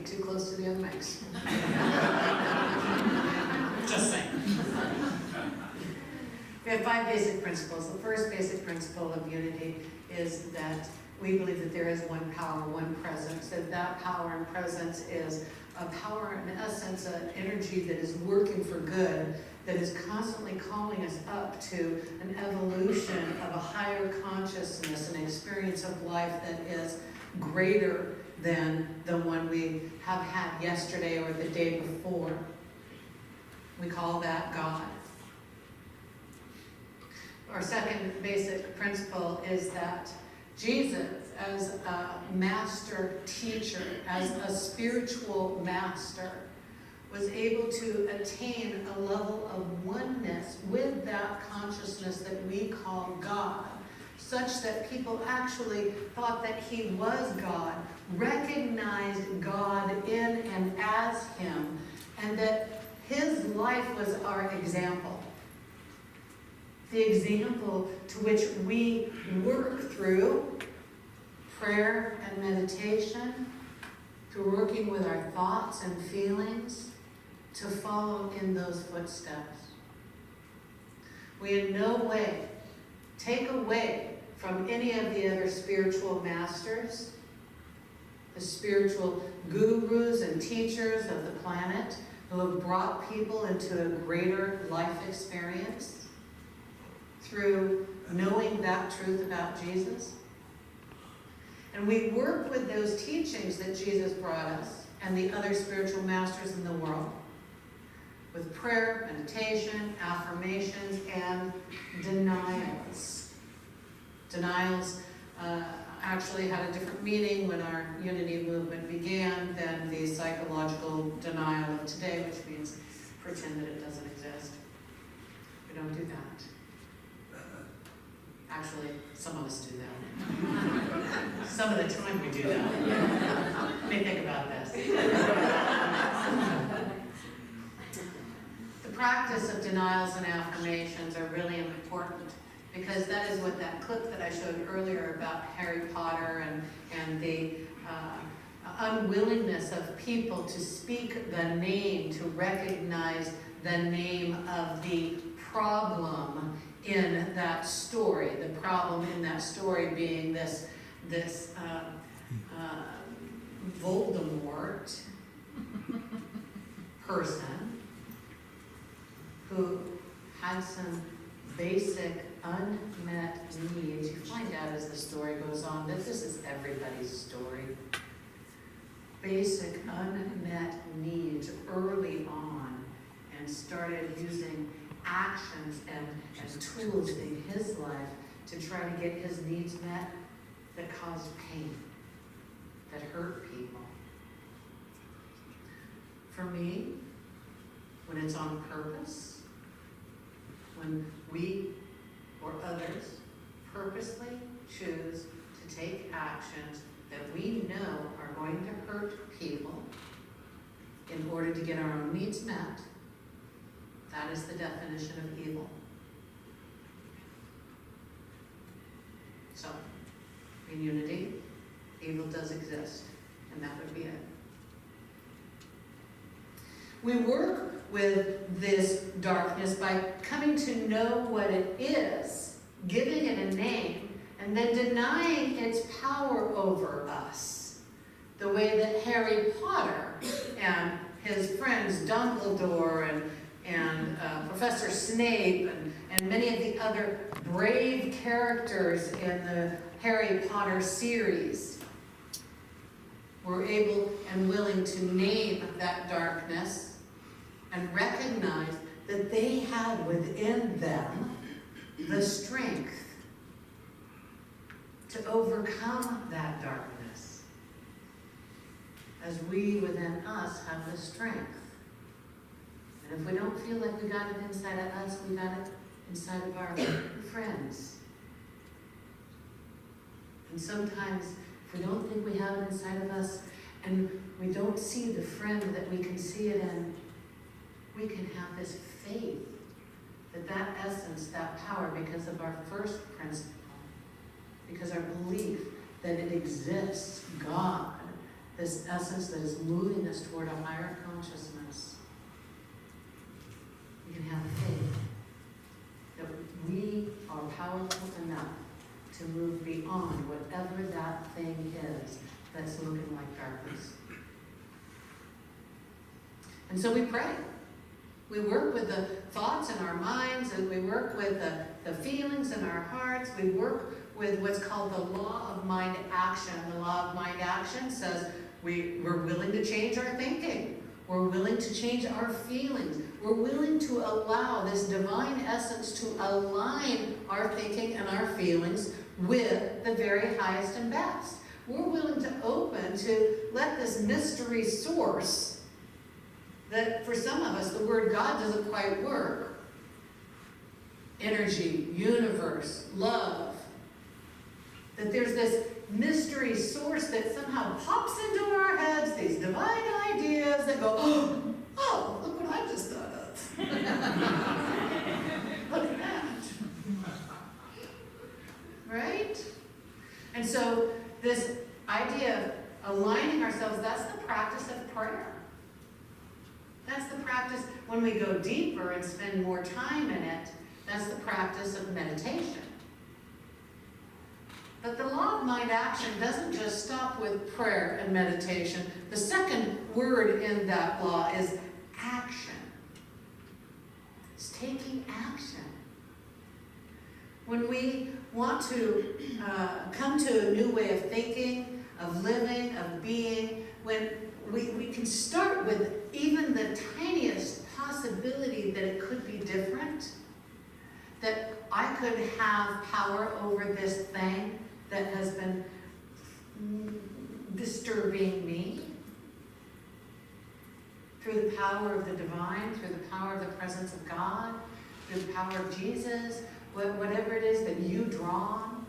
get too close to the other mics. Just saying. We have 5 basic principles. The first basic principle of unity is that we believe that there is one power, one presence, that power and presence is a power, in essence, an energy that is working for good, that is constantly calling us up to an evolution of a higher consciousness, an experience of life that is greater than the one we have had yesterday or the day before. We call that God. Our second basic principle is that Jesus, as a master teacher, as a spiritual master, was able to attain a level of oneness with that consciousness that we call God, such that people actually thought that he was God, recognized God in and as him, and that his life was our example. The example to which we work through prayer and meditation, through working with our thoughts and feelings, to follow in those footsteps. We in no way take away from any of the other spiritual masters, the spiritual gurus and teachers of the planet who have brought people into a greater life experience through knowing that truth about Jesus. And we work with those teachings that Jesus brought us and the other spiritual masters in the world with prayer, meditation, affirmations, and denials. Denials actually had a different meaning when our unity movement began than the psychological denial of today, which means pretend that it doesn't exist. We don't do that. Actually, some of us do that. Some of the time we do that. Let me think about this. The practice of denials and affirmations are really important because that is what that clip that I showed earlier about Harry Potter and the unwillingness of people to speak the name, to recognize the name of the problem in that story. The problem in that story being this Voldemort person who had some basic unmet needs. You find out as the story goes on that this is everybody's story. Basic unmet needs early on, and started using actions and tools in his life to try to get his needs met that caused pain, that hurt people. For me, when it's on purpose, when we or others purposely choose to take actions that we know are going to hurt people in order to get our own needs met, that is the definition of evil. So, in unity, evil does exist, and that would be it. We work with this darkness by coming to know what it is, giving it a name, and then denying its power over us. The way that Harry Potter and his friends Dumbledore and Professor Snape and many of the other brave characters in the Harry Potter series were able and willing to name that darkness and recognize that they had within them the strength to overcome that darkness, as we within us have the strength. And if we don't feel like we got it inside of us, we got it inside of our friends. And sometimes if we don't think we have it inside of us and we don't see the friend that we can see it in, we can have this faith that that essence, that power, because of our first principle, because our belief that it exists, God, this essence that is moving us toward a higher consciousness, we can have faith that we are powerful enough to move beyond whatever that thing is that's looking like darkness. And so we pray. We work with the thoughts in our minds, and we work with the feelings in our hearts. We work with what's called the law of mind action. The law of mind action says we're willing to change our thinking. We're willing to change our feelings. We're willing to allow this divine essence to align our thinking and our feelings with the very highest and best. We're willing to open to let this mystery source, that for some of us, the word God doesn't quite work. Energy, universe, love. That there's this mystery source that somehow pops into our heads, these divine ideas that go, oh, look what I just thought of. Look at that. Right? And so this idea of aligning ourselves, that's the practice of prayer. That's the practice, when we go deeper and spend more time in it, that's the practice of meditation. But the law of mind action doesn't just stop with prayer and meditation. The second word in that law is action. It's taking action. When we want to come to a new way of thinking, of living, of being, when we can start with even the tiniest possibility that it could be different, that I could have power over this thing that has been disturbing me, through the power of the divine, through the power of the presence of God, through the power of Jesus, whatever it is that you draw on,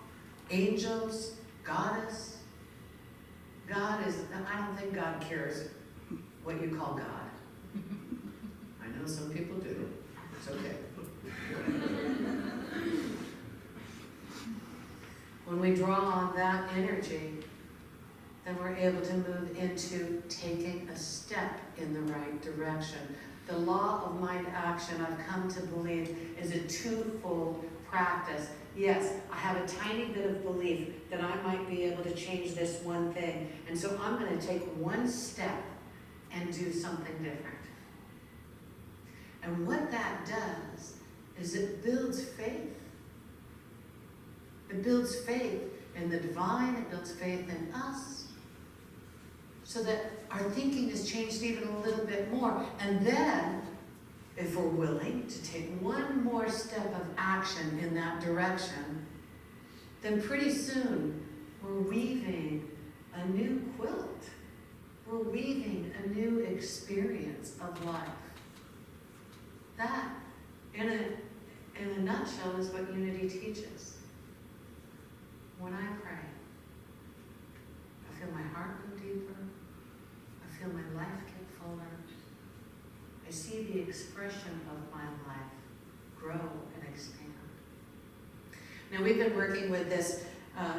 angels, goddess. God is, I don't think God cares what you call God. I know some people do. It's okay. When we draw on that energy, then we're able to move into taking a step in the right direction. The law of mind action, I've come to believe, is a twofold practice. Yes, I have a tiny bit of belief that I might be able to change this one thing. And so I'm going to take one step and do something different. And what that does is it builds faith. It builds faith in the divine. It builds faith in us. So that our thinking is changed even a little bit more. And then, if we're willing to take one more step of action in that direction, then pretty soon we're weaving a new quilt. We're weaving a new experience of life. That, in a nutshell, is what unity teaches. When I pray, I feel my heart go deeper. I feel my life get fuller. I see the expression of my life grow and expand. Now, we've been working with this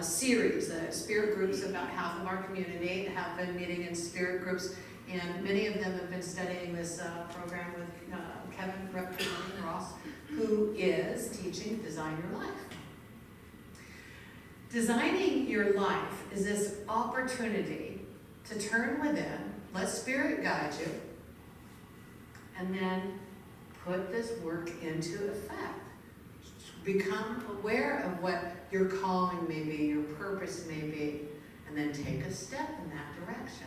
series, spirit groups. About half of our community have been meeting in spirit groups, and many of them have been studying this program with Kevin Ross, who is teaching Design Your Life. Designing your life is this opportunity to turn within, let Spirit guide you, and then put this work into effect. Become aware of what your calling may be, your purpose may be, and then take a step in that direction.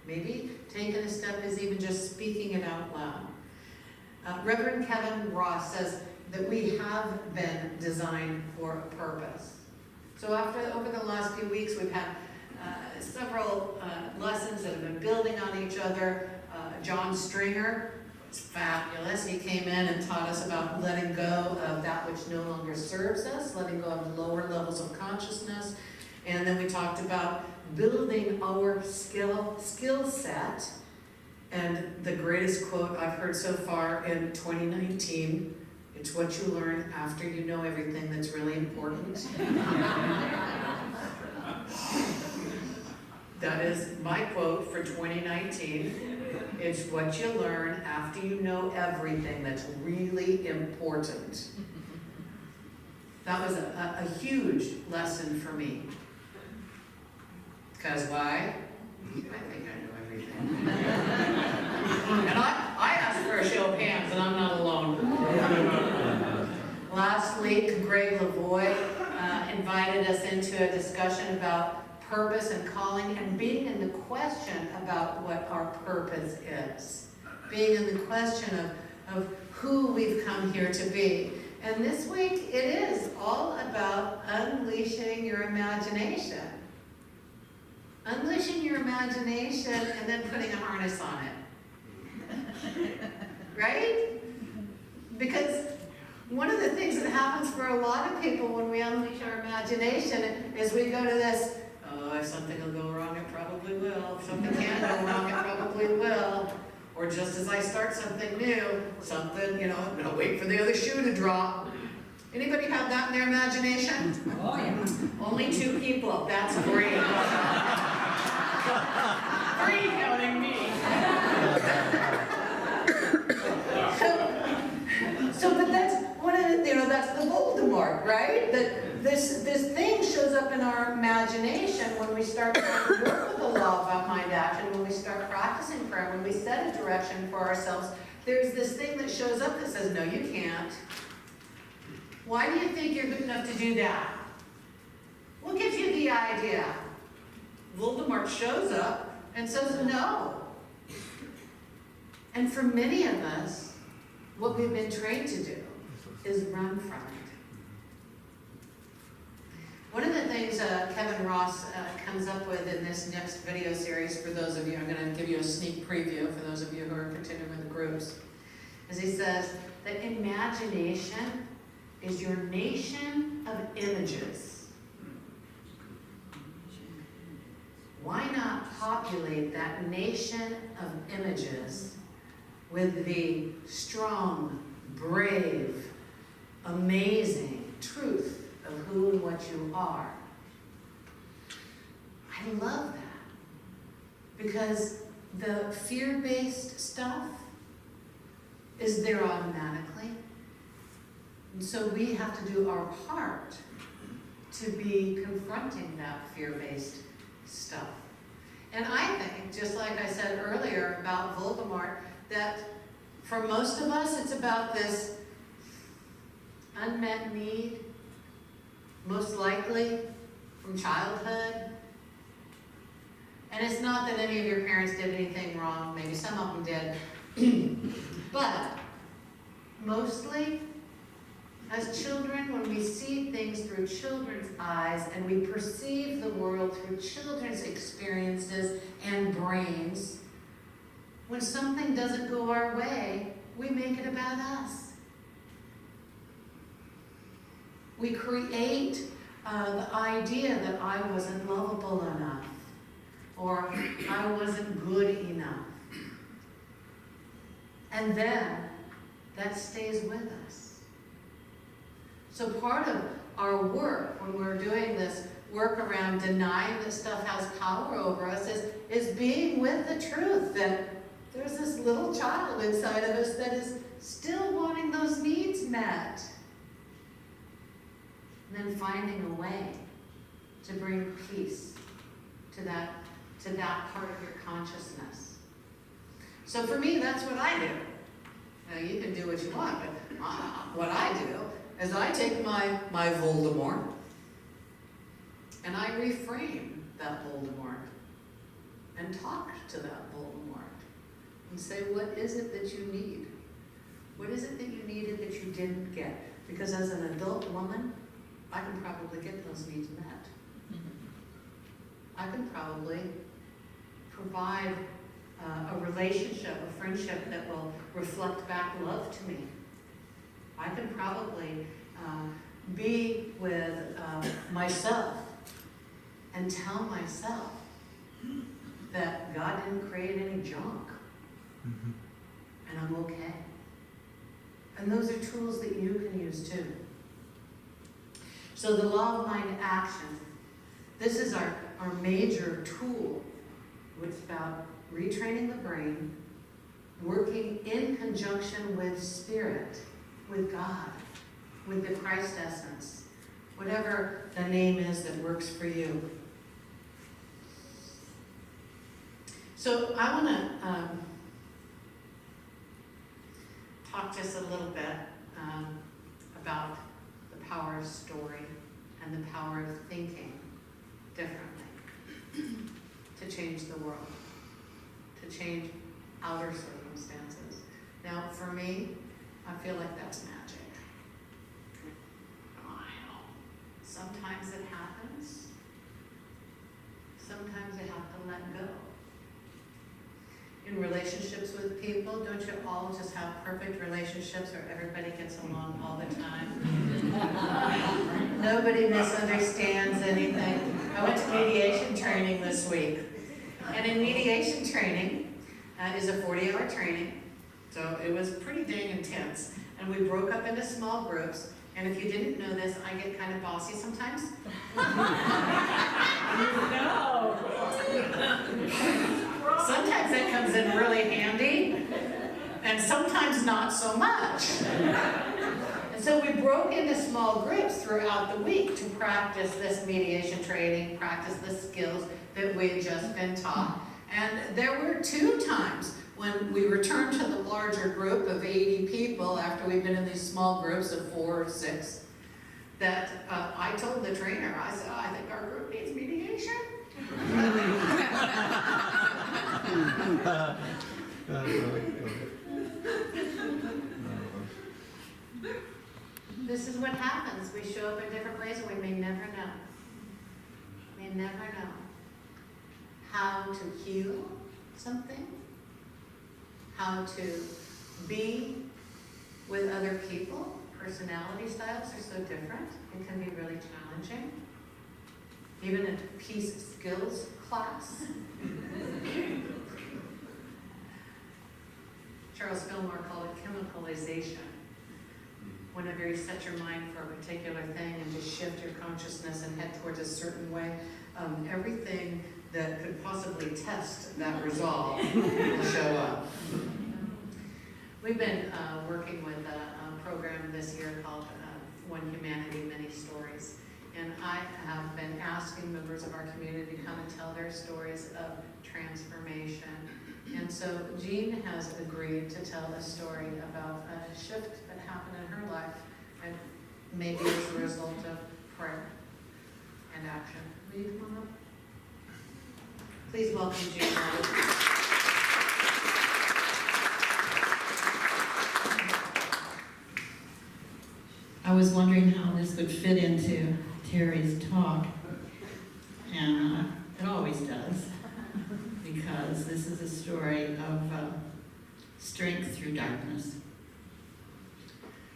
Maybe taking a step is even just speaking it out loud. Reverend Kevin Ross says that we have been designed for a purpose. So over the last few weeks, we've had several lessons that have been building on each other. John Stringer was fabulous. He came in and taught us about letting go of that which no longer serves us, letting go of lower levels of consciousness. And then we talked about building our skill set. And the greatest quote I've heard so far in 2019, it's what you learn after you know everything that's really important. That is my quote for 2019. It's what you learn after you know everything that's really important. That was a huge lesson for me. Because why? I think I know everything. And I asked for a show of hands, and I'm not alone. Last week, Greg Lavoie invited us into a discussion about purpose and calling, and being in the question about what our purpose is. Being in the question of who we've come here to be. And this week, it is all about unleashing your imagination. Unleashing your imagination and then putting a harness on it. Right? Because one of the things that happens for a lot of people when we unleash our imagination is we go to this, oh, if something will go wrong, it probably will. If something can't go wrong, it probably will. Or just as I start something new, something, I'm going to wait for the other shoe to drop. Anybody have that in their imagination? Oh, yeah. Only 2 people. That's great. 3 counting me. But that's one of the, that's the Voldemort, right? That this thing shows up in our imagination when we start to work with the law of mind action, when we start practicing prayer, when we set a direction for ourselves. There's this thing that shows up that says, no, you can't. Why do you think you're good enough to do that? What gives you the idea? Voldemort shows up and says no. And for many of us, what we've been trained to do is run from it. One of the things Kevin Ross comes up with in this next video series, for those of you, I'm going to give you a sneak preview for those of you who are continuing with the groups, is he says that imagination is your nation of images. Why not populate that nation of images with the strong, brave, amazing truth of who and what you are? I love that. Because the fear-based stuff is there automatically. And so we have to do our part to be confronting that fear-based stuff. And I think, just like I said earlier about Voldemort, that for most of us, it's about this unmet need, most likely from childhood. And it's not that any of your parents did anything wrong, maybe some of them did, but mostly, as children, when we see things through children's eyes and we perceive the world through children's experiences and brains, when something doesn't go our way, we make it about us. We create the idea that I wasn't lovable enough, or I wasn't good enough. And then that stays with us. So part of our work, when we're doing this work around denying that stuff has power over us, is being with the truth that there's this little child inside of us that is still wanting those needs met. And then finding a way to bring peace to that part of your consciousness. So for me, that's what I do. Now, you can do what you want, but what I do is I take my Voldemort and I reframe that Voldemort and talk to that Voldemort and say, what is it that you need? What is it that you needed that you didn't get? Because as an adult woman, I can probably get those needs met. I can probably provide a relationship, a friendship that will reflect back love to me. I can probably be with myself and tell myself that God didn't create any junk, and I'm okay. And those are tools that you can use too. So the law of mind action, this is our major tool It's about retraining the brain, working in conjunction with spirit, with God, with the Christ essence, whatever the name is that works for you. So I want to talk just a little bit about the power of story and the power of thinking differently to change the world, to change outer circumstances. Now, for me, I feel like that's magic. Sometimes it happens. Sometimes you have to let go. In relationships with people, don't you all just have perfect relationships where everybody gets along all the time? Nobody misunderstands anything. I went to mediation training this week. And in mediation training is a 40-hour training. So it was pretty dang intense. And we broke up into small groups. And if you didn't know this, I get kind of bossy sometimes. No. Sometimes that comes in really handy, and sometimes not so much. And so we broke into small groups throughout the week to practice this mediation training, practice the skills that we had just been taught. And there were 2 times when we returned to the larger group of 80 people after we'd been in these small groups of 4 or 6, that I told the trainer, I said, I think our group needs mediation. This is what happens. We show up in different ways and we may never know. We may never know how to heal something, how to be with other people. Personality styles are so different. It can be really challenging. Even a peace skills class. Charles Fillmore called it chemicalization. Whenever you set your mind for a particular thing and just shift your consciousness and head towards a certain way, everything that could possibly test that resolve will show up. We've been working with a program this year called One Humanity, Many Stories. And I have been asking members of our community to come and tell their stories of transformation. And so Jean has agreed to tell a story about a shift that happened in her life, and maybe as a result of prayer and action. Will you come up? Please welcome Jean. I was wondering how this would fit into Terry's talk, and it always does, because this is a story of strength through darkness.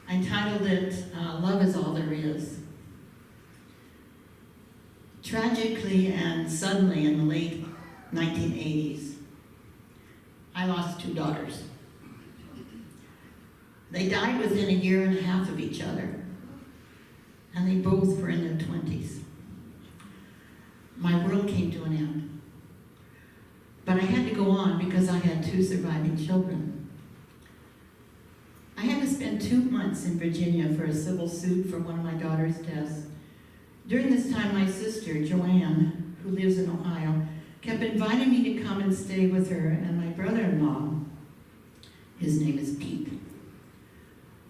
I titled it, Love is All There Is. Tragically and suddenly in the late 1980s, I lost 2 daughters. They died within a year and a half of each other, and they both were in their 20s. My world came to an end. But I had to go on because I had 2 surviving children. I had to spend 2 months in Virginia for a civil suit for one of my daughter's deaths. During this time, my sister, Joanne, who lives in Ohio, kept inviting me to come and stay with her and my brother-in-law. His name is Pete.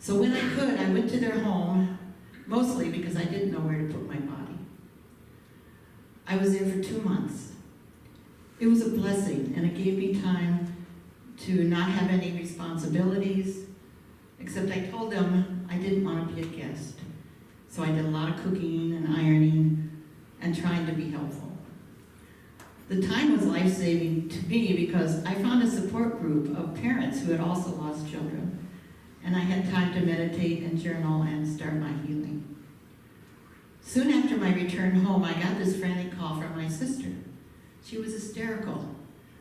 So when I could, I went to their home, mostly because I didn't know where to put my body. I was there for 2 months. It was a blessing, and it gave me time to not have any responsibilities, except I told them I didn't want to be a guest. So I did a lot of cooking and ironing and trying to be helpful. The time was life-saving to me because I found a support group of parents who had also lost children. And I had time to meditate and journal and start my healing. Soon after my return home, I got this frantic call from my sister. She was hysterical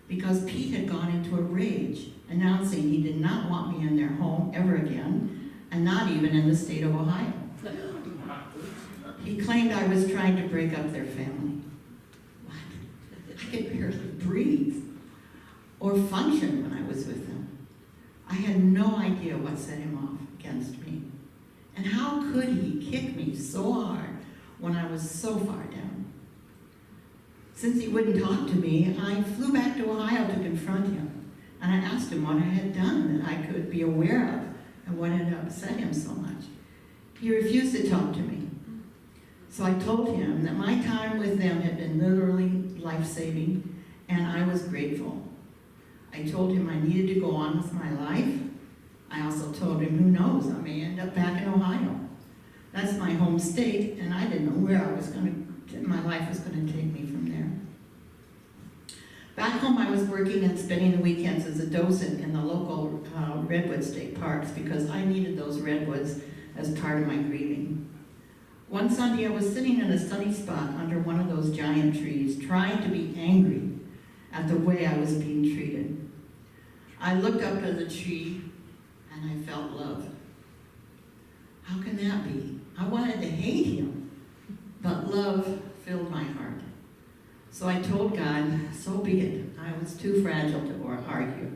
because Pete had gone into a rage, announcing he did not want me in their home ever again, and not even in the state of Ohio. He claimed I was trying to break up their family. What? I could barely breathe. or function when I was with them. I had no idea what set him off against me. And how could he kick me so hard when I was so far down? Since he wouldn't talk to me, I flew back to Ohio to confront him. And I asked him what I had done that I could be aware of and what had upset him so much. He refused to talk to me. So I told him that my time with them had been literally life-saving, and I was grateful. I told him I needed to go on with my life. I also told him, who knows, I may end up back in Ohio. That's my home state, and I didn't know where my life was going to take me from there. Back home, I was working and spending the weekends as a docent in the local Redwood State Parks because I needed those redwoods as part of my grieving. One Sunday, I was sitting in a sunny spot under one of those giant trees, trying to be angry at the way I was being treated. I looked up at the tree, and I felt love. How can that be? I wanted to hate him, but love filled my heart. So I told God, so be it. I was too fragile to argue.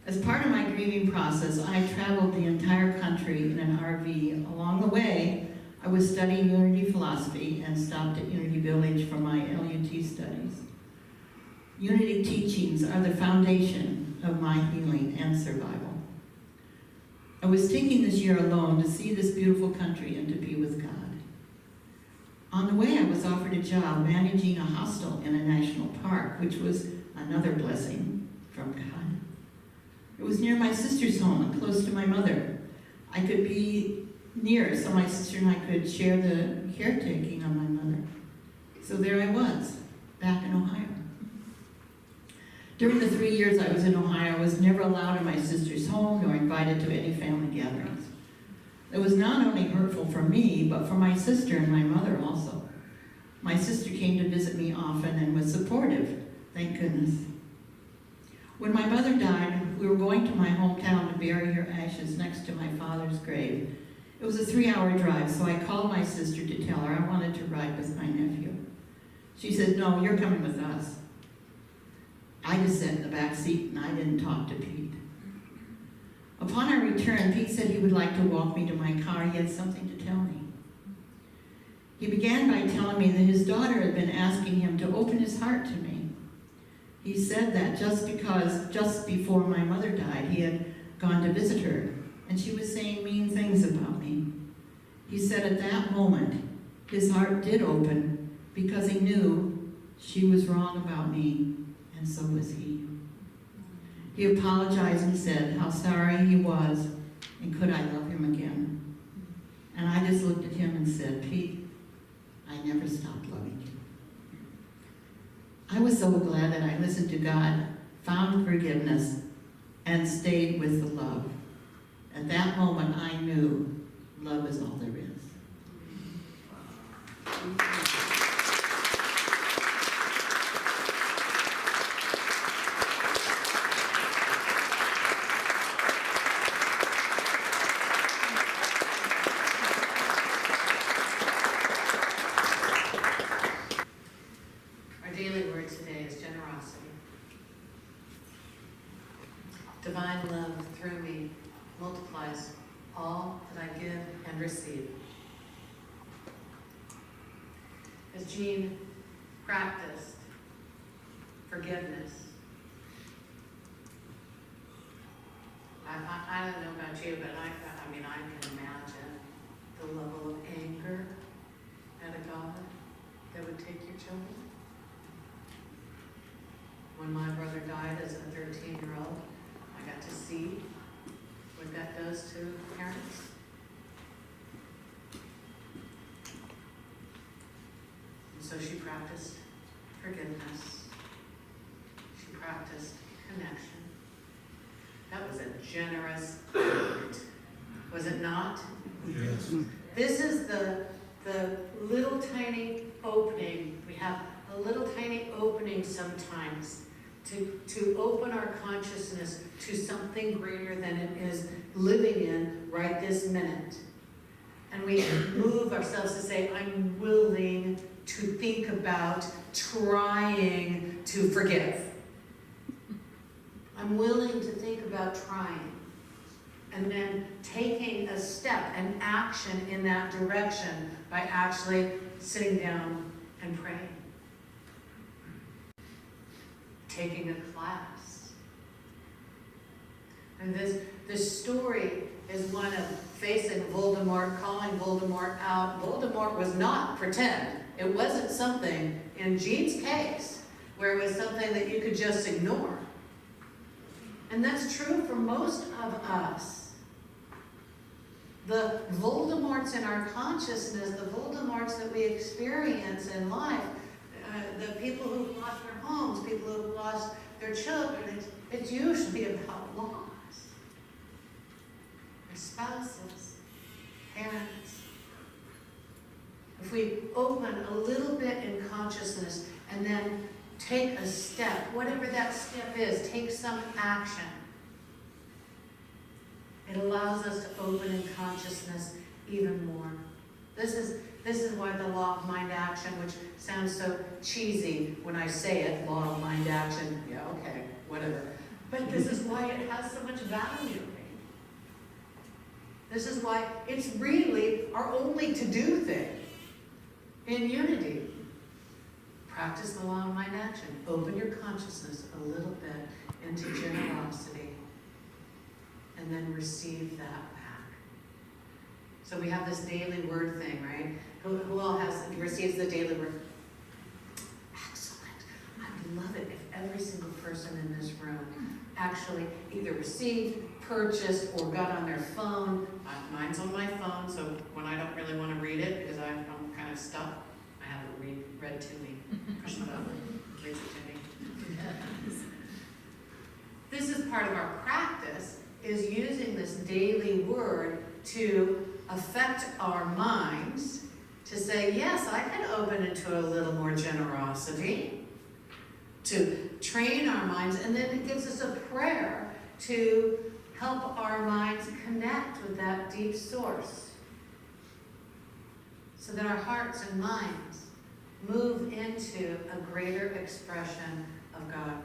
As part of my grieving process, I traveled the entire country in an RV. Along the way, I was studying Unity philosophy and stopped at Unity Village for my LUT studies. Unity teachings are the foundation of my healing and survival. I was taking this year alone to see this beautiful country and to be with God. On the way, I was offered a job managing a hostel in a national park, which was another blessing from God. It was near my sister's home and close to my mother. I could be near so my sister and I could share the caretaking of my mother. So there I was, back in Ohio. During the 3 years I was in Ohio, I was never allowed in my sister's home nor invited to any family gatherings. It was not only hurtful for me, but for my sister and my mother also. My sister came to visit me often and was supportive, thank goodness. When my mother died, we were going to my hometown to bury her ashes next to my father's grave. It was a 3-hour drive, so I called my sister to tell her I wanted to ride with my nephew. She said, no, you're coming with us. I just sat in the back seat and I didn't talk to Pete. Upon our return, Pete said he would like to walk me to my car. He had something to tell me. He began by telling me that his daughter had been asking him to open his heart to me. He said that just before my mother died, he had gone to visit her, and she was saying mean things about me. He said at that moment, his heart did open because he knew she was wrong about me, and so was he. He apologized and said how sorry he was, and could I love him again. And I just looked at him and said, Pete, I never stopped loving you. I was so glad that I listened to God, found forgiveness, and stayed with the love. At that moment, I knew love is all there is. Our daily word today is generosity. Divine love through me multiplies all that I give and receive. As Jean practiced forgiveness, I don't know about you, but I can imagine the level of anger at a God that would take your children. When my brother died as a 13-year-old, I got to see what that does to parents. And so she practiced forgiveness. She practiced connection. That was a generous act, was it not? Yes. This is the little tiny opening. We have a little tiny opening sometimes to open our consciousness to something greater than it is living in right this minute. And we move ourselves to say, I'm willing to think about trying to forgive. I'm willing to think about trying. And then taking a step, an action in that direction by actually sitting down and praying. Taking a class. And this story is one of facing Voldemort, calling Voldemort out. Voldemort was not pretend. It wasn't something, in Jean's case, where it was something that you could just ignore. And that's true for most of us. The Voldemorts in our consciousness, the Voldemorts that we experience in life, the people who've lost their homes, people who've lost their children, it's usually about loss. Their spouses, parents. If we open a little bit in consciousness and then take a step, whatever that step is, take some action. It allows us to open in consciousness even more. This is why the law of mind action, which sounds so cheesy when I say it, law of mind action, yeah, okay, whatever. But this is why it has so much value. This is why it's really our only to-do thing in unity. Practice the law of mind action. Open your consciousness a little bit into generosity. And then receive that back. So we have this daily word thing, right? Who all receives the daily word? Excellent. I'd love it if every single person in this room actually either received, purchased, or got on their phone. Mine's on my phone, so when I don't really want to read it because I'm kind of stuck, I have it read to me. Push the button, reads it to me. This is part of our practice, is using this daily word to affect our minds, to say, yes, I can open into a little more generosity, to train our minds, and then it gives us a prayer to help our minds connect with that deep source, so that our hearts and minds move into a greater expression of God.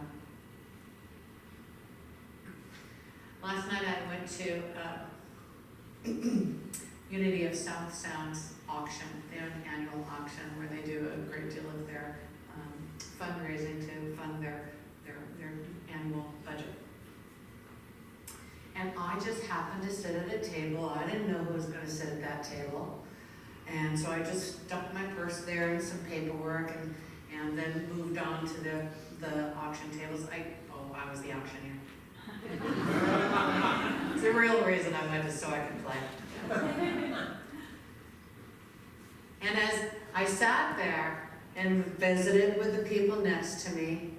Last night I went to Unity of South Sound's auction. They have an annual auction where they do a great deal of their fundraising to fund their annual budget. And I just happened to sit at a table. I didn't know who was going to sit at that table. And so I just stuck my purse there and some paperwork and then moved on to the auction tables. I was the auctioneer. It's the real reason I went, is so I could play. And as I sat there and visited with the people next to me,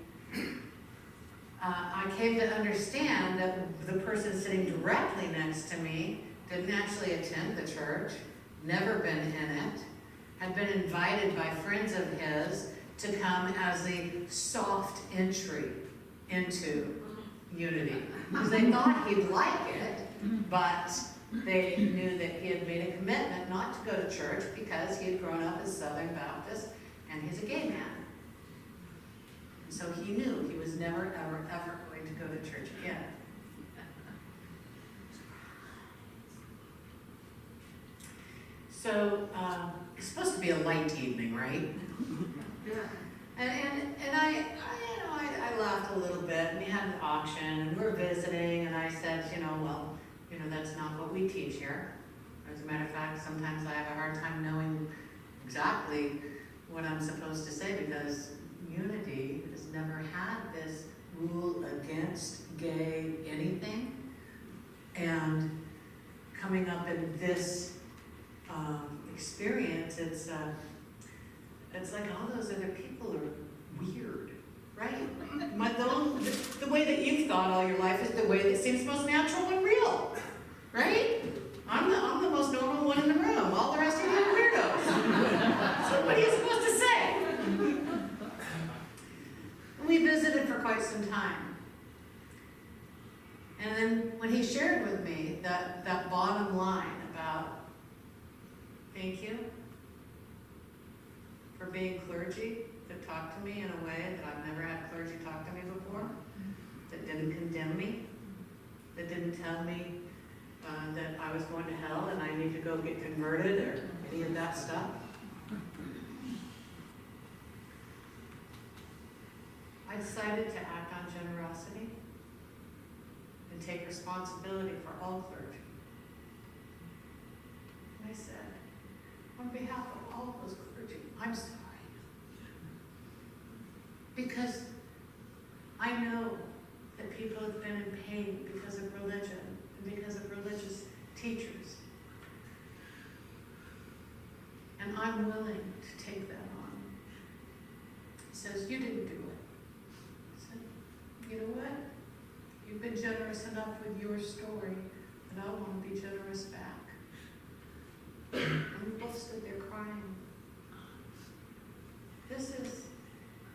I came to understand that the person sitting directly next to me didn't actually attend the church, never been in it, had been invited by friends of his to come as the soft entry into Unity. Because they thought he'd like it, but they knew that he had made a commitment not to go to church because he had grown up as Southern Baptist and he's a gay man. And so he knew he was never, ever, ever going to go to church again. So it's supposed to be a light evening, right? Yeah. And I laughed a little bit, and we had an auction, and we're visiting, and I said, that's not what we teach here. As a matter of fact, sometimes I have a hard time knowing exactly what I'm supposed to say, because Unity has never had this rule against gay anything. And coming up in this experience, it's like all those other people are weird, right? The way that you've thought all your life is the way that seems most natural and real, right? I'm the most normal one in the room. All the rest of you are weirdos. So what are you supposed to say? We visited for quite some time. And then when he shared with me that bottom line about, thank you for being clergy that talked to me in a way that I've never had clergy talk to me before. that didn't condemn me, that didn't tell me that I was going to hell and I need to go get converted or any of that stuff. I decided to act on generosity and take responsibility for all clergy. And I said, on behalf of all those clergy, I'm sorry. Because I know that people have been in pain because of religion and because of religious teachers. And I'm willing to take that on. He says, you didn't do it. I said, you know what? You've been generous enough with your story that I want to be generous back. And we both stood there crying. This is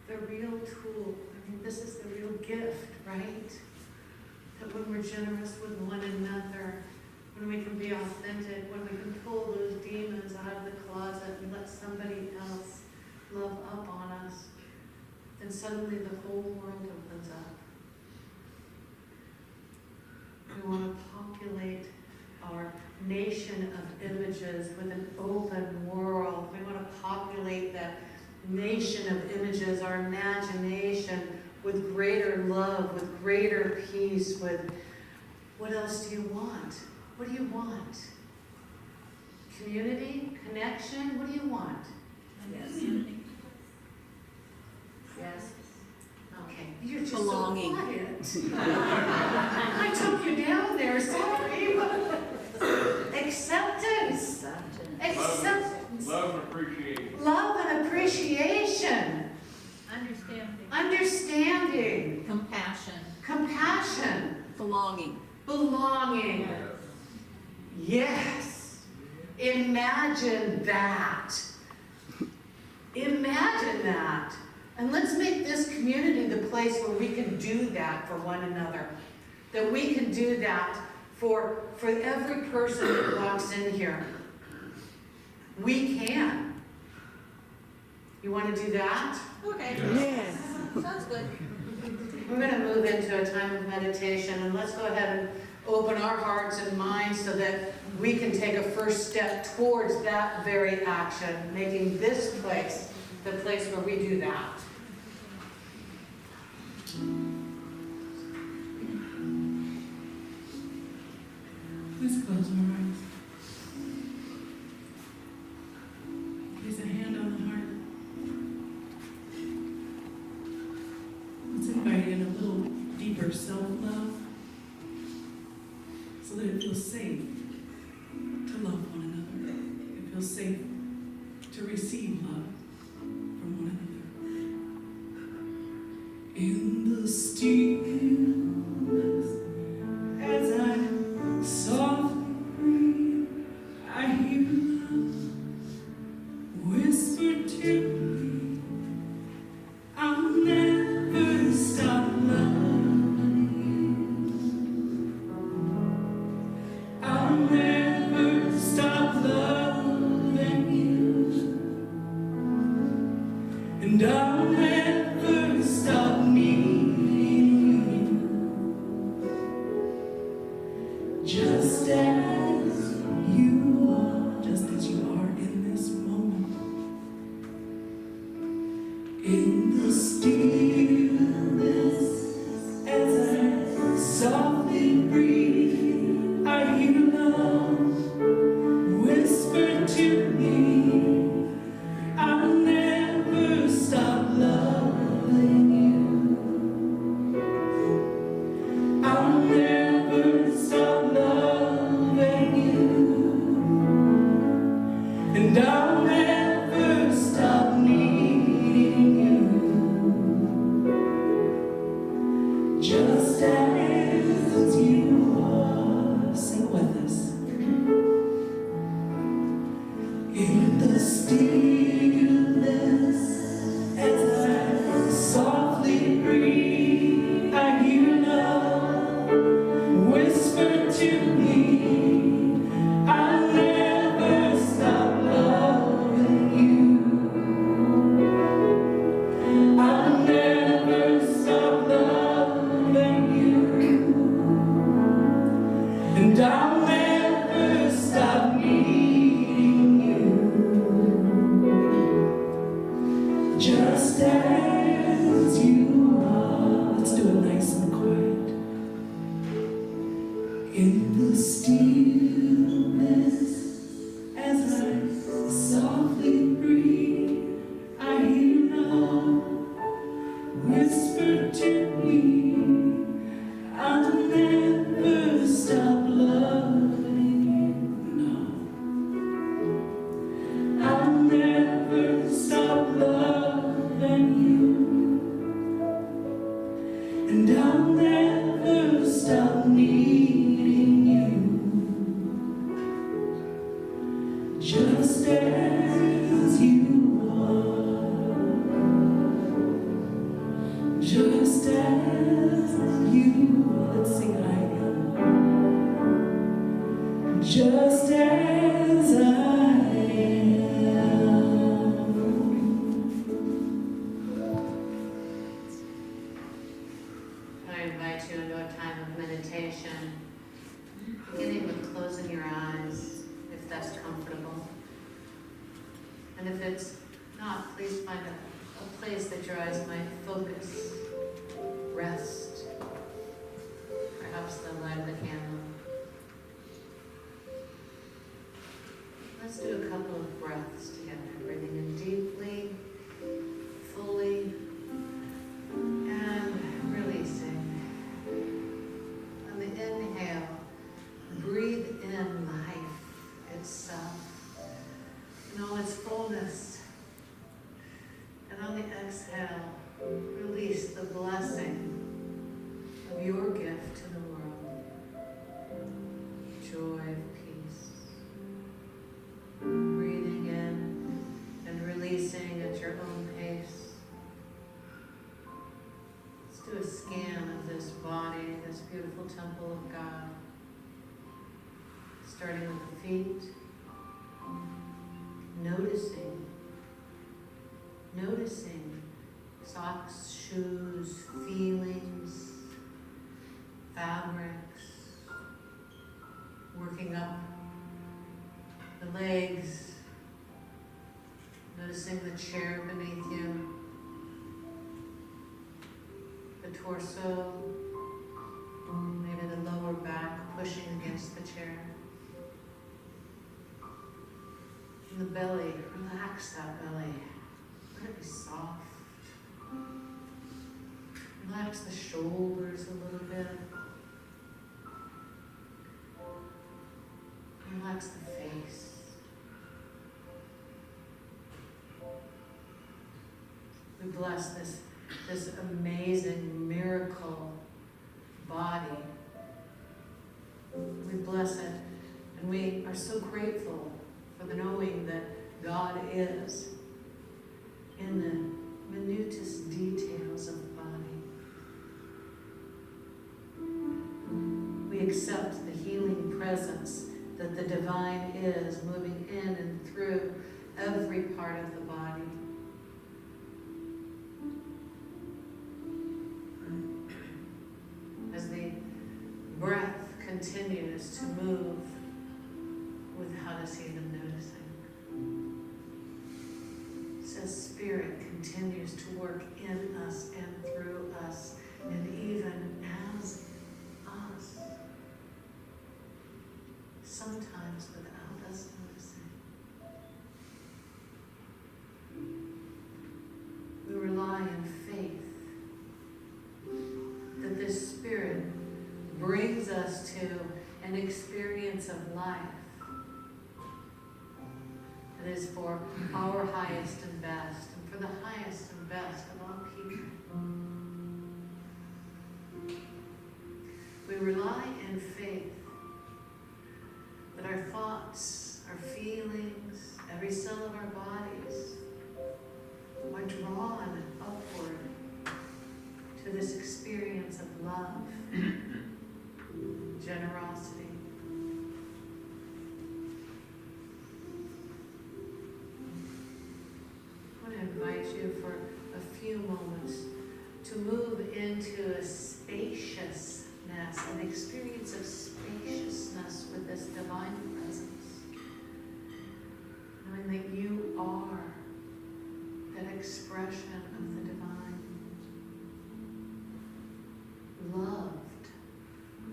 the real tool. I mean, this is the real gift, right? That when we're generous with one another, when we can be authentic, when we can pull those demons out of the closet and let somebody else love up on us, then suddenly the whole world opens up. We want to populate our nation of images with an open world. We want to populate that nation of images, our imagination, with greater love, with greater peace, with what else do you want? What do you want? Community? Connection? What do you want? Yes. Yes. Okay. You're just Belonging. so quiet. I took you down there, sorry. Acceptance. Acceptance. Love and appreciation. Love and appreciation. Understanding. Understanding. Compassion. Compassion. Belonging. Belonging. Yes. Imagine that. Imagine that. And let's make this community the place where we can do that for one another. That we can do that for every person that walks in here. We can. You want to do that? Okay. Yes. Sounds good. We're going to move into a time of meditation, and let's go ahead and open our hearts and minds so that we can take a first step towards that very action, making this place the place where we do that. Let's close our eyes. Place a hand on the heart. Let's invite in a little deeper self-love so that it feels safe to love one another. It feels safe to receive love from one another. In the stillness, as I softly breathe, I hear love whisper to me. I'll never stop loving you. I'll never stop loving you. And I'll never stop needing you. Just as you are, just as you are in this moment. In the stillness, as I softly breathe, I hear love whisper to me. I'll never stop loving you. I'll never stop loving you. And I'll never stop needing you. Just as you are. Sing with us. In the stillness, as I softly breathe, I hear love whisper to me. I'll never stop loving you. I'll never stop loving you. as you are, just as you are. Let's sing high again. Just as I am. I invite you into a time of meditation, beginning with closing your eyes, if that's comfortable. And if it's not, please find a place that your eyes might focus, rest, perhaps the light of the candle. Let's do a couple of breaths together, breathing in deeply, fully, and releasing. On the inhale, breathe in life itself in all its fullness. And on the exhale, release the blessing of your gift to the world. Joy of peace. Breathing in and releasing at your own pace. Let's do a scan of this body, this beautiful temple of God. Starting with the feet. Noticing socks, shoes, feelings, fabrics, working up the legs, noticing the chair beneath you, the torso, maybe the lower back pushing against the chair. And the belly, relax that belly. Let it be soft. Relax the shoulders a little bit. Relax the face. We bless this amazing miracle body. We bless it, and we are so grateful for the knowing that God is in the minutest details of the body. We accept the healing presence that the divine is moving in and through every part of the body. As the breath continues to move without us even noticing. As Spirit continues to work in us and through us, and even as us, sometimes without us noticing. We rely in faith that this Spirit brings us to an experience of life that is for our highest and best, and for the highest and best of all people. We rely in faith that our thoughts, our feelings, every cell of our bodies are drawn upward to this experience of love, generosity. I want to invite you for a few moments to move into a spaciousness, an experience of spaciousness with this divine presence. Knowing that you are that expression of the divine.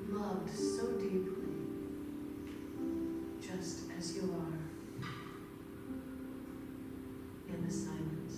Loved so deeply, just as you are, in the silence.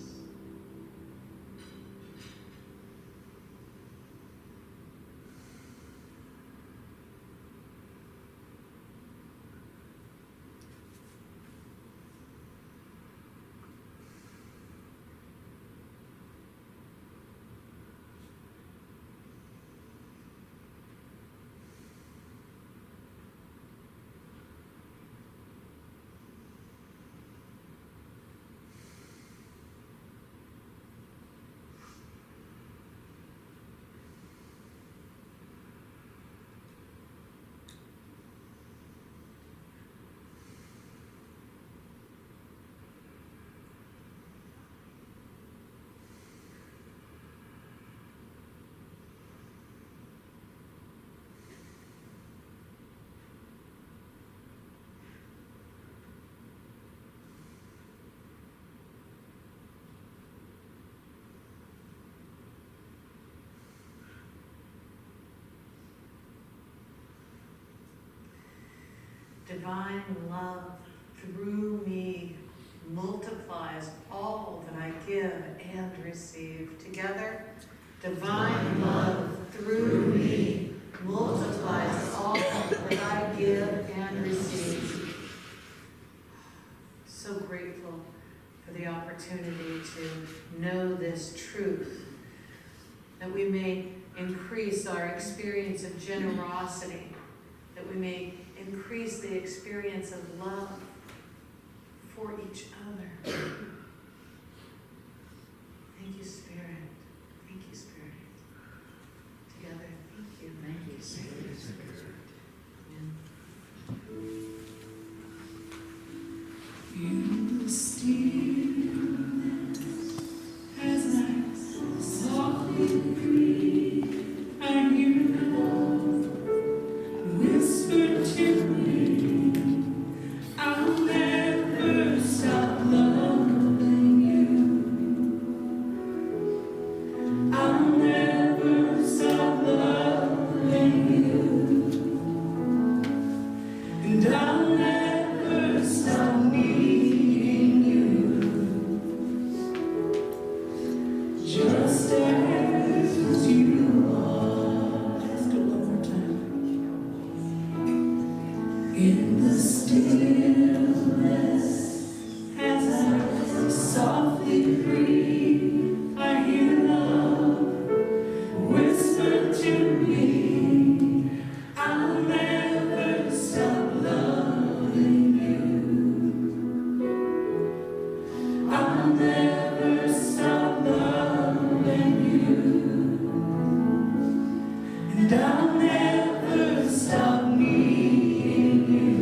divine love through me multiplies all that I give and receive. Together, divine love through me multiplies all that I give and receive. So grateful for the opportunity to know this truth, that we may increase our experience of generosity, that we may increase the experience of love for each other. Thank you, Spirit. Thank you, Spirit. Together, thank you. Thank you, Spirit. Amen. In the stillness, as I softly breathe, I hear love whisper to me, I'll never stop loving you. I'll never stop loving you. And I'll never stop needing you. Just as you are. Let's do it one more time. In the stillness, as I softly breathe, I hear love whisper to me, I'll never stop loving you. I'll never stop loving you. And I'll never stop needing you.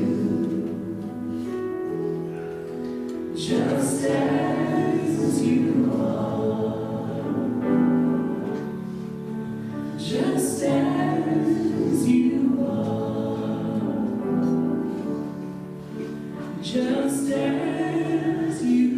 Just as you are. Just as you are. Just as you